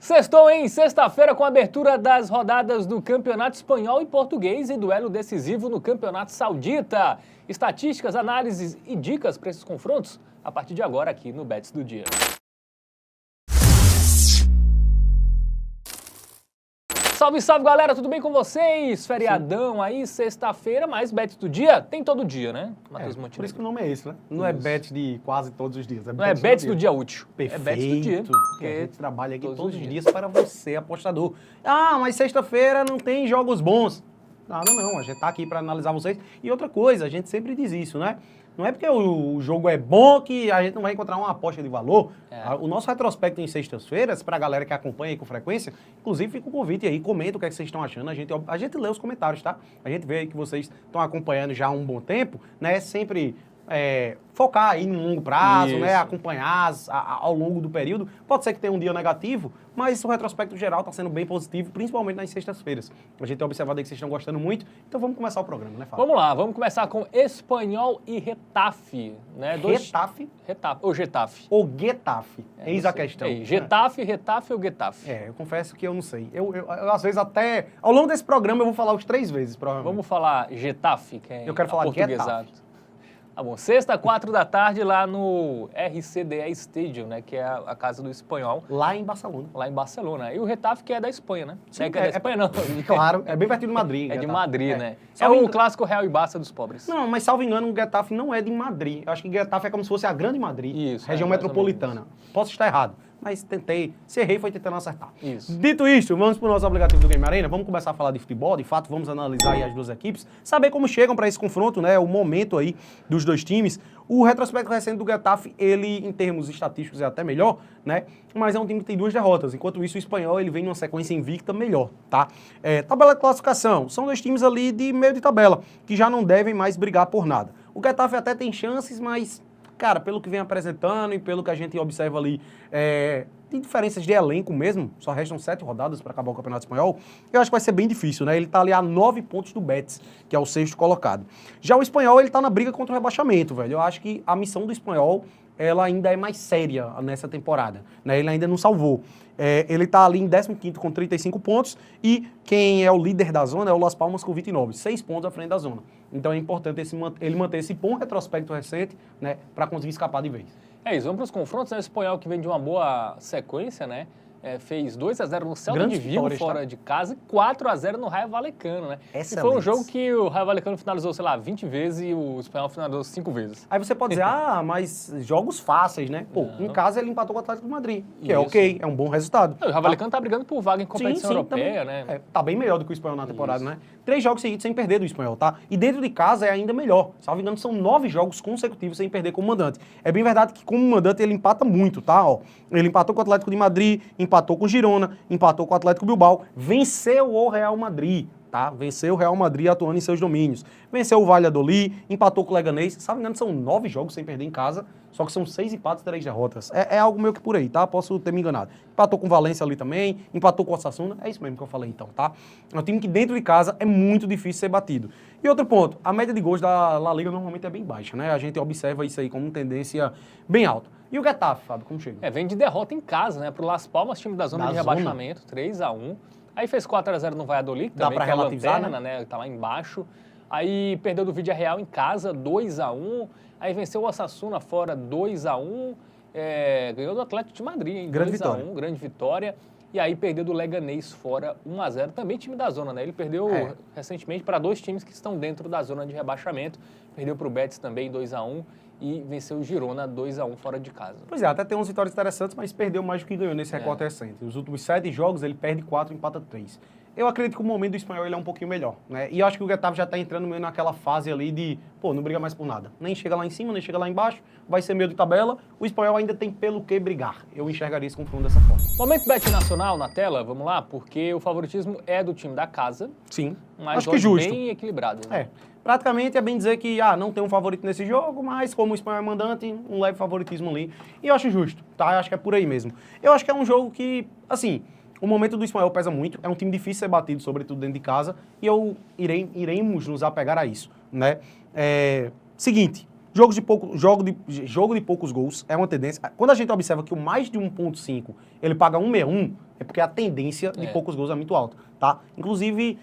Sextou, hein? Sexta-feira com a abertura das rodadas do Campeonato Espanhol e Português e duelo decisivo no Campeonato Saudita. Estatísticas, análises e dicas para esses confrontos a partir de agora aqui no Bets do Dia. Salve, salve, galera! Tudo bem com vocês? Feriadão aí, sexta-feira, mas Bets do Dia tem todo dia, né, Matheus Montenegro? Por isso que o nome é esse, né? Não é Bets de quase todos os dias. Não é Bets do dia útil. Perfeito. É Bets do dia. Porque a gente trabalha aqui todos os dias para você, apostador. Ah, mas sexta-feira não tem jogos bons. Nada não, a gente tá aqui para analisar vocês. E outra coisa, a gente sempre diz isso, né? Não é porque o jogo é bom que a gente não vai encontrar uma aposta de valor. O nosso retrospecto em sextas-feiras, para a galera que acompanha aí com frequência, inclusive fica o convite aí, comenta o que é que vocês estão achando. A gente lê os comentários, tá? A gente vê aí que vocês estão acompanhando já há um bom tempo, né? Sempre focar aí no longo prazo, né? Acompanhar ao longo do período. Pode ser que tenha um dia negativo, mas o retrospecto geral está sendo bem positivo, principalmente nas sextas-feiras. A gente tem observado aí que vocês estão gostando muito, então vamos começar o programa, né, Fábio? Vamos lá, vamos começar com Espanhol e Retafe, né? Getafe? Retafe, ou Getafe. Ou Getafe, eis a questão. Getafe, Retafe ou Getafe? Eu confesso que eu não sei. Eu, às vezes, até... Ao longo desse programa, eu vou falar os 3 vezes, provavelmente. Vamos falar Getafe, que é eu quero falar portuguesado. Getafe. Tá bom, sexta, 4 da tarde, lá no RCDE Stadium, né, que é a casa do Espanhol. Lá em Barcelona. Lá em Barcelona. E o Retafe, que é da Espanha, né? Sim, que é da Espanha, não. Claro, é bem pertinho de Madrid. É de Madrid, né? É o clássico Real e Barça dos pobres. Não, mas salvo engano, o Getafe não é de Madrid. Eu acho que Getafe é como se fosse a grande Madrid. Isso. Região metropolitana. Posso estar errado, mas tentei. Se errei, foi tentando acertar. Isso. Dito isto, vamos para o nosso aplicativo do Game Arena. Vamos começar a falar de futebol. De fato, vamos analisar aí as duas equipes. Saber como chegam para esse confronto, né? O momento aí dos dois times. O retrospecto recente do Getafe, ele, em termos estatísticos, é até melhor, né? Mas é um time que tem 2 derrotas. Enquanto isso, o Espanhol, ele vem numa sequência invicta melhor, tá? Tabela de classificação. São 2 times ali de meio de tabela, que já não devem mais brigar por nada. O Getafe até tem chances, mas, cara, pelo que vem apresentando e pelo que a gente observa ali, tem diferenças de elenco mesmo, só restam 7 rodadas para acabar o Campeonato Espanhol, eu acho que vai ser bem difícil, né? Ele tá ali a 9 pontos do Betis, que é o 6º colocado. Já o Espanhol, ele tá na briga contra o rebaixamento, velho. Eu acho que a missão do Espanhol, ela ainda é mais séria nessa temporada, né? Ele ainda não salvou. Ele tá ali em 15º com 35 pontos e quem é o líder da zona é o Las Palmas com 29, 6 pontos à frente da zona. Então é importante ele manter esse bom retrospecto recente, né, para conseguir escapar de vez. É isso, vamos para os confrontos, né? O Espanhol que vem de uma boa sequência, né? Fez 2-0 no Celta de Vigo fora de casa e 4-0 no Rayo Vallecano, né? E foi um jogo que o Rayo Vallecano finalizou, sei lá, 20 vezes e o Espanhol finalizou 5 vezes. Aí você pode dizer, mas jogos fáceis, né? Pô, em casa ele empatou com o Atlético de Madrid, que é ok, é um bom resultado. O Rayo Vallecano tá brigando por vaga em competição europeia, também, né? Tá bem melhor do que o Espanhol na temporada, né? 3 jogos seguidos sem perder do Espanhol, tá? E dentro de casa é ainda melhor. Salvo engano, são 9 jogos consecutivos sem perder como mandante. É bem verdade que como mandante ele empata muito, tá? Ó, ele empatou com o Atlético de Madrid, empatou com o Girona, empatou com o Atlético Bilbao, venceu o Real Madrid, tá? Venceu o Real Madrid atuando em seus domínios. Venceu o Valladolid, empatou com o Leganés. Salvo engano, são 9 jogos sem perder em casa, só que são 6 empates e 3 derrotas. É algo meio que por aí, tá? Posso ter me enganado. Empatou com o Valência ali também, empatou com o Osasuna, é isso mesmo que eu falei então, tá? É um time que dentro de casa é muito difícil ser batido. E outro ponto, a média de gols da La Liga normalmente é bem baixa, né? A gente observa isso aí como tendência bem alta. E o Getafe, Fábio, como chega? Vem de derrota em casa, né? Pro Las Palmas, time da zona de rebaixamento, 3-1. Aí fez 4-0 no Valladolid, que também, que é a lanterna, né? Tá lá embaixo. Aí perdeu do Villarreal em casa, 2-1. Aí venceu o Osasuna fora, 2-1. Ganhou do Atlético de Madrid, hein? Grande vitória. Grande vitória. E aí perdeu do Leganés fora, 1-0. Também time da zona, né? Ele perdeu recentemente para 2 times que estão dentro da zona de rebaixamento. Perdeu para o Betis também, 2-1. E venceu o Girona 2-1 fora de casa. Pois até tem umas vitórias interessantes, mas perdeu mais do que ganhou nesse recorte recente. Os últimos 7 jogos ele perde 4 e empata 3. Eu acredito que o momento do Espanhol ele é um pouquinho melhor, né? E eu acho que o Getafe já tá entrando meio naquela fase ali de, não briga mais por nada. Nem chega lá em cima, nem chega lá embaixo, vai ser meio de tabela. O Espanhol ainda tem pelo que brigar. Eu enxergaria esse confronto dessa forma. Momento Bet Nacional na tela, vamos lá, porque o favoritismo é do time da casa. Sim, mas acho que justo. Bem equilibrado. Né? Praticamente é bem dizer que, não tem um favorito nesse jogo, mas como o Espanhol é mandante, um leve favoritismo ali. E eu acho justo, tá? Eu acho que é por aí mesmo. Eu acho que é um jogo que, assim, o momento do Espanhol pesa muito, é um time difícil de ser batido, sobretudo dentro de casa, e iremos nos apegar a isso, né? Seguinte, Jogo de poucos gols é uma tendência. Quando a gente observa que o mais de 1.5 ele paga 1,61, é porque a tendência de poucos gols é muito alta, tá? Inclusive,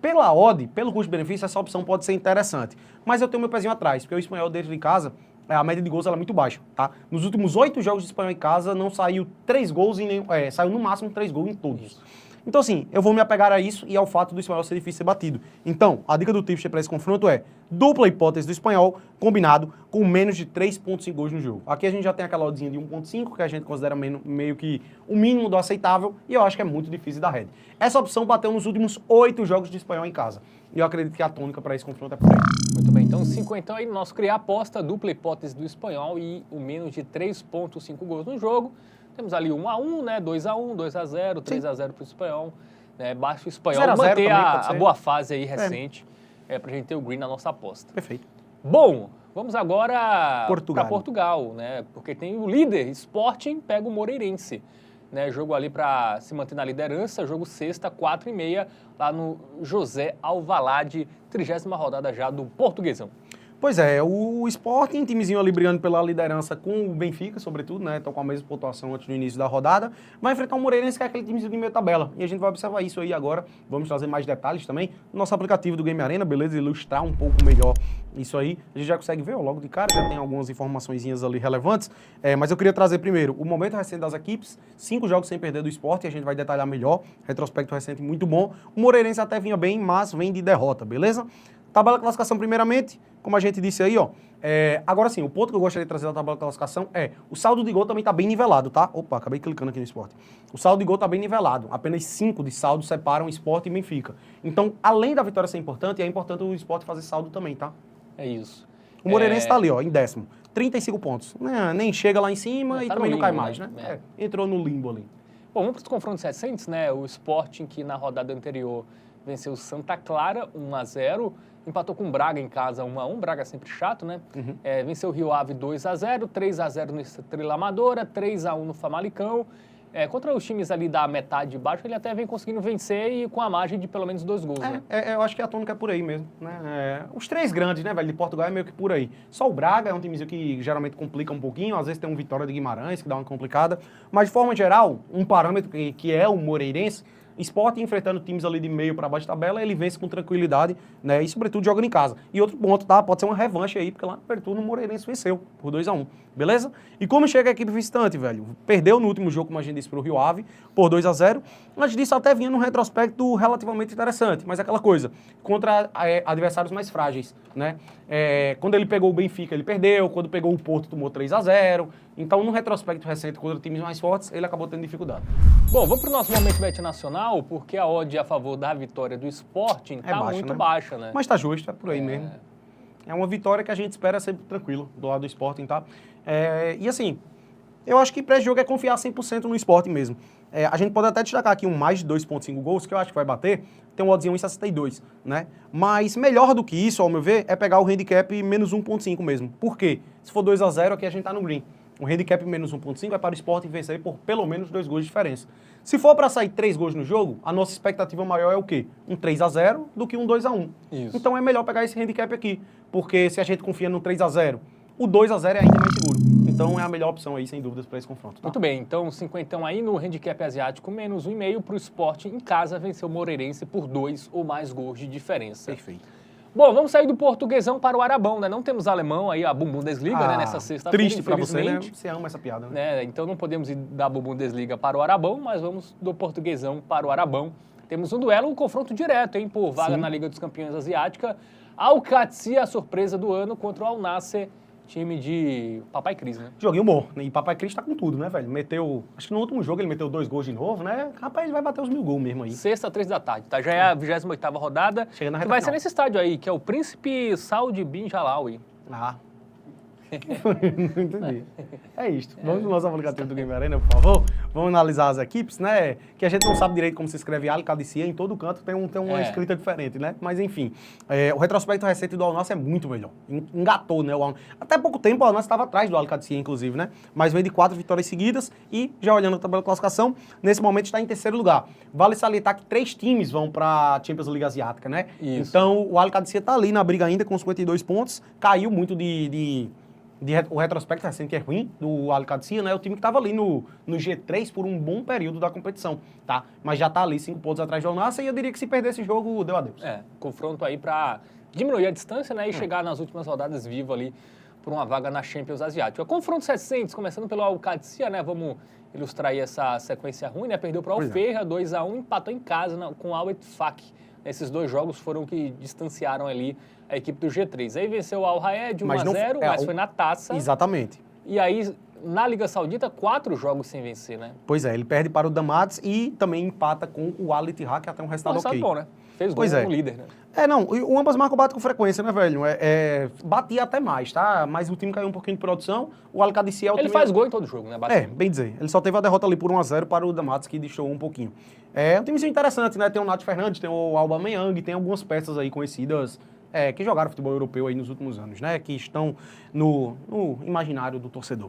pela odd, pelo custo-benefício, essa opção pode ser interessante. Mas eu tenho meu pezinho atrás, porque o Espanhol dentro de casa, a média de gols ela é muito baixa, tá? Nos últimos 8 jogos de Espanhol em casa, não saiu 3 gols em nenhum... saiu no máximo 3 gols em todos. Isso. Então, assim, eu vou me apegar a isso e ao fato do Espanhol ser difícil de ser batido. Então, a dica do tipster para esse confronto é dupla hipótese do Espanhol combinado com menos de 3,5 gols no jogo. Aqui a gente já tem aquela oddzinha de 1,5, que a gente considera meio que o mínimo do aceitável, e eu acho que é muito difícil da rede. Essa opção bateu nos últimos 8 jogos de Espanhol em casa. E eu acredito que a tônica para esse confronto é por aí. Muito bem, então 50 aí no nosso criar aposta, dupla hipótese do Espanhol e o menos de 3,5 gols no jogo. Temos ali 1-1, né? 2-1, 2-0, 3-0 para o Espanhol. Basta o Espanhol manter também, a boa fase aí recente para a gente ter o green na nossa aposta. Perfeito. Bom, vamos agora para Portugal, né? Porque tem o líder, Sporting, pega o Moreirense. Né, jogo ali para se manter na liderança, jogo sexta, 4h30, lá no José Alvalade, 30ª rodada já do Portuguesão. Pois é, o Sporting, timezinho ali brigando pela liderança com o Benfica, sobretudo, né? Estão com a mesma pontuação antes do início da rodada. Vai enfrentar o Moreirense, que é aquele timezinho de meio tabela. E a gente vai observar isso aí agora. Vamos trazer mais detalhes também no nosso aplicativo do Game Arena, beleza? Ilustrar um pouco melhor isso aí. A gente já consegue ver, ó, logo de cara, já tem algumas informaçõezinhas ali relevantes. Mas eu queria trazer primeiro o momento recente das equipes. 5 jogos sem perder do Sporting, a gente vai detalhar melhor. Retrospecto recente muito bom. O Moreirense até vinha bem, mas vem de derrota, beleza? Tabela de classificação primeiramente, como a gente disse aí, ó. Agora sim, o ponto que eu gostaria de trazer da tabela de classificação é o saldo de gol também tá bem nivelado, tá? Opa, acabei clicando aqui no Sport. O saldo de gol tá bem nivelado. Apenas 5 de saldo separam Sport e Benfica. Então, além da vitória ser importante, é importante o Sport fazer saldo também, tá? É isso. O Moreirense tá ali, ó, em 10º. 35 pontos. Nem chega lá em cima e tá também limbo, não cai mais, né? Entrou no limbo ali. Bom, vamos para os confrontos recentes, né? O Sporting, que na rodada anterior venceu o Santa Clara 1-0, empatou com o Braga em casa 1-1, Braga sempre chato, né? Uhum. Venceu o Rio Ave 2-0, 3-0 no Estrela Amadora, 3-1 no Famalicão. Contra os times ali da metade de baixo, ele até vem conseguindo vencer e com a margem de pelo menos 2 gols, né? Eu acho que a tônica é por aí mesmo, né? Os 3 grandes, né, velho, de Portugal é meio que por aí. Só o Braga é um timezinho que geralmente complica um pouquinho, às vezes tem um Vitória de Guimarães que dá uma complicada, mas de forma geral, um parâmetro que é o Moreirense, Sport enfrentando times ali de meio para baixo da tabela, ele vence com tranquilidade, né? E sobretudo jogando em casa. E outro ponto, tá? Pode ser uma revanche aí, porque lá no Apertura o Moreirense venceu por 2-1, beleza? E como chega a equipe visitante, velho? Perdeu no último jogo, como a gente disse, pro Rio Ave, por 2-0. Antes disso, até vinha num retrospecto relativamente interessante, mas aquela coisa, contra adversários mais frágeis, né? Quando ele pegou o Benfica, ele perdeu. Quando pegou o Porto, tomou 3-0. Então, no retrospecto recente contra times mais fortes, ele acabou tendo dificuldade. Bom, vamos para o nosso momento bet nacional, porque a odd a favor da vitória do Sporting está muito baixa, né? Mas tá justo, é por aí mesmo. É uma vitória que a gente espera sempre tranquilo do lado do Sporting, tá? E assim, eu acho que para esse jogo é confiar 100% no Sporting mesmo. A gente pode até destacar aqui um mais de 2,5 gols, que eu acho que vai bater, tem um oddzinho 1,62, né? Mas melhor do que isso, ao meu ver, é pegar o handicap menos 1,5 mesmo. Por quê? Se for 2-0, aqui a gente tá no green. O handicap menos 1,5 é para o Sporting vencer por pelo menos 2 gols de diferença. Se for para sair 3 gols no jogo, a nossa expectativa maior é o quê? Um 3-0 do que um 2-1. Isso. Então é melhor pegar esse handicap aqui, porque se a gente confia no 3-0, o 2-0 é ainda mais seguro. Então é a melhor opção aí, sem dúvidas, para esse confronto. Tá? Muito bem, então 50 aí no handicap asiático, menos 1,5 para o Sporting em casa vencer o Moreirense por 2 ou mais gols de diferença. Perfeito. Bom, vamos sair do Portuguesão para o Arabão, né? Não temos alemão aí, a Bundesliga, né? Nessa sexta-feira, triste para você, né? Você ama essa piada, né? Então não podemos ir da Bundesliga para o Arabão, mas vamos do Portuguesão para o Arabão. Temos um duelo, um confronto direto, hein? Por vaga na Liga dos Campeões Asiática. Al-Qadsi, a surpresa do ano, contra o Al-Nassr, time de Papai Cris, né? Joguinho bom. E Papai Cris tá com tudo, né, velho? Meteu... Acho que no último jogo ele meteu 2 gols de novo, né? Rapaz, ele vai bater os 1000 gols mesmo aí. Sexta, 3 da tarde, tá? Já é a 28ª rodada. Chega na que reta vai final. ser nesse estádio aí, que é o Príncipe Saud bin Jalawi. Não entendi. É isto. Vamos no nosso aplicativo do Game Arena, por favor. Vamos analisar as equipes, né? Que a gente não sabe direito como se escreve Al-Qadisiyah, em todo canto tem uma escrita diferente, né? Mas enfim, o retrospecto recente do Al-Nassr é muito melhor. Engatou, né? Até pouco tempo o Al-Nassr estava atrás do Al-Qadisiyah, inclusive, né? Mas vem de 4 vitórias seguidas e, já olhando a tabela de classificação, nesse momento está em terceiro lugar. Vale salientar que 3 times vão para a Champions League Asiática, né? Isso. Então o Al-Qadisiyah está ali na briga ainda com 52 pontos, caiu muito o retrospecto recente, que é ruim, do Al-Qadisiyah, né? O time que estava ali no G3 por um bom período da competição, tá? Mas já está ali 5 pontos atrás do Al-Nassr e eu diria que se perder esse jogo, deu adeus. Confronto aí para diminuir a distância, né? E chegar nas últimas rodadas vivo ali por uma vaga na Champions Asiática. Confrontos recentes, começando pelo Al-Qadisiyah, né? Vamos ilustrar aí essa sequência ruim, né? Perdeu para o Al-Ferra, 2-1, empatou em casa com o Al-Ettifaq. Esses 2 jogos foram que distanciaram ali a equipe do G3. Aí venceu o Al-Raed 1-0, mas foi na taça. Exatamente. E aí, na Liga Saudita, 4 jogos sem vencer, né? Pois é, ele perde para o Damats e também empata com o Al-Ittihad, que até um resultado ok. Bom, né? Fez gol como líder, né? O ambas marcam bate com frequência, né, velho? Batia até mais, tá? Mas o time caiu um pouquinho de produção. O Al-Qadisiyah... Ele faz gol em todo jogo, né? Bem dizer. Ele só teve a derrota ali por 1-0 para o Damats, que deixou um pouquinho. É um timezinho interessante, né? Tem o Nath Fernandes, tem o Aubameyang, tem algumas peças aí conhecidas que jogaram futebol europeu aí nos últimos anos, né? Que estão no imaginário do torcedor.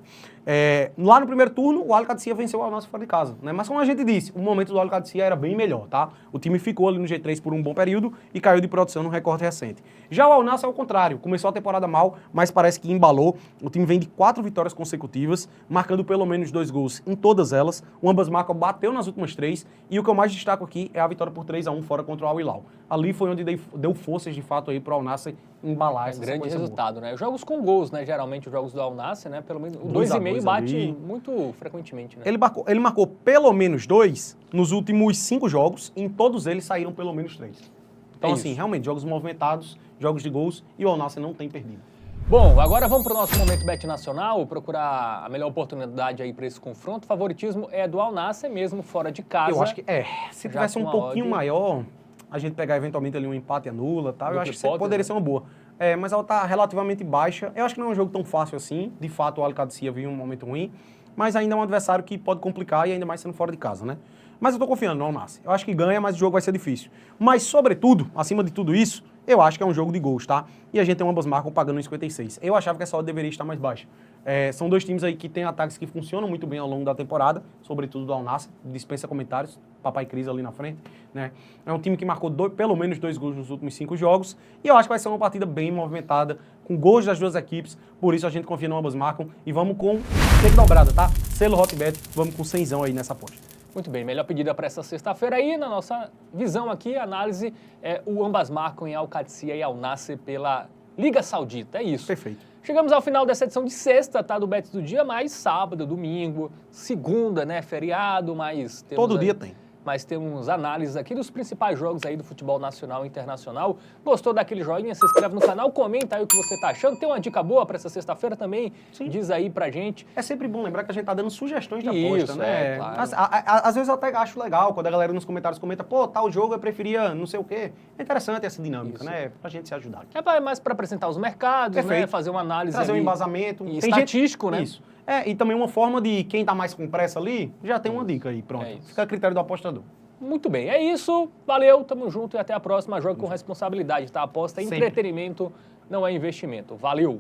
Lá no primeiro turno, o Al-Qadisiyah venceu o Al-Nassr fora de casa, né? Mas como a gente disse, o momento do Al-Qadisiyah era bem melhor, tá? O time ficou ali no G3 por um bom período e caiu de produção no recorde recente. Já o Al-Nassr é o contrário, começou a temporada mal, mas parece que embalou. O time vem de 4 vitórias consecutivas, marcando pelo menos 2 gols em todas elas. O ambas marcas bateu nas últimas 3 e o que eu mais destaco aqui é a vitória por 3-1 fora contra o Al-Hilal. Ali foi onde deu forças de fato aí para o Al-Nassr embalar essa grande resultado, boa. Né? Jogos com gols, né? Geralmente os jogos do Al-Nassr, né? Pelo menos o 2,5 bate ali muito frequentemente, né? Ele marcou pelo menos 2 nos últimos 5 jogos, e em todos eles saíram pelo menos 3. Então, assim, realmente, jogos movimentados, jogos de gols, e o Al-Nassr não tem perdido. Bom, agora vamos para o nosso momento Bet Nacional, procurar a melhor oportunidade aí para esse confronto. O favoritismo é do Al-Nassr, mesmo fora de casa. Eu acho que se tivesse um pouquinho maior, a gente pegar eventualmente ali um empate anula, tá? Eu acho que poderia ser uma boa. Mas ela está relativamente baixa. Eu acho que não é um jogo tão fácil assim. De fato, o Al-Qadisiyah viu um momento ruim, mas ainda é um adversário que pode complicar e ainda mais sendo fora de casa, né? Mas eu tô confiando no Al-Nassr. Eu acho que ganha, mas o jogo vai ser difícil. Mas, sobretudo, acima de tudo isso, eu acho que é um jogo de gols, tá? E a gente tem ambas marcas pagando em 56. Eu achava que essa odd deveria estar mais baixa. São 2 times aí que têm ataques que funcionam muito bem ao longo da temporada, sobretudo do Al-Nassr, dispensa comentários, papai Cris ali na frente, né? É um time que marcou pelo menos 2 gols nos últimos 5 jogos, e eu acho que vai ser uma partida bem movimentada, com gols das 2 equipes, por isso a gente confia no ambas marcam, e vamos com cheque dobrada, tá? Selo Hotbet, vamos com 100zão aí nessa aposta. Muito bem, melhor pedida para essa sexta-feira aí, na nossa visão aqui, análise, o ambas marcam em Al-Qadisiyah e Al-Nassr pela Liga Saudita, é isso. Perfeito. Chegamos ao final dessa edição de sexta, tá, do Bets do Dia, mas sábado, domingo, segunda, né, feriado, mas... Todo dia tem. Mas temos análises aqui dos principais jogos aí do futebol nacional e internacional. Gostou daquele joinha? Se inscreve no canal, comenta aí o que você tá achando. Tem uma dica boa para essa sexta-feira também? Sim. Diz aí pra gente. É sempre bom lembrar que a gente tá dando sugestões de aposta, né? Claro. Às vezes eu até acho legal quando a galera nos comentários comenta, pô, tal jogo eu preferia não sei o quê. É interessante essa dinâmica, né? Pra gente se ajudar aqui. É mais pra apresentar os mercados, né? Fazer uma análise trazer um embasamento. E estatístico, né? Isso. E também uma forma de quem tá mais com pressa ali, já tem uma dica aí, pronto. Fica a critério do apostador. Muito bem, é isso. Valeu, tamo junto e até a próxima. Jogue com responsabilidade, tá? Aposta é entretenimento, não é investimento. Valeu!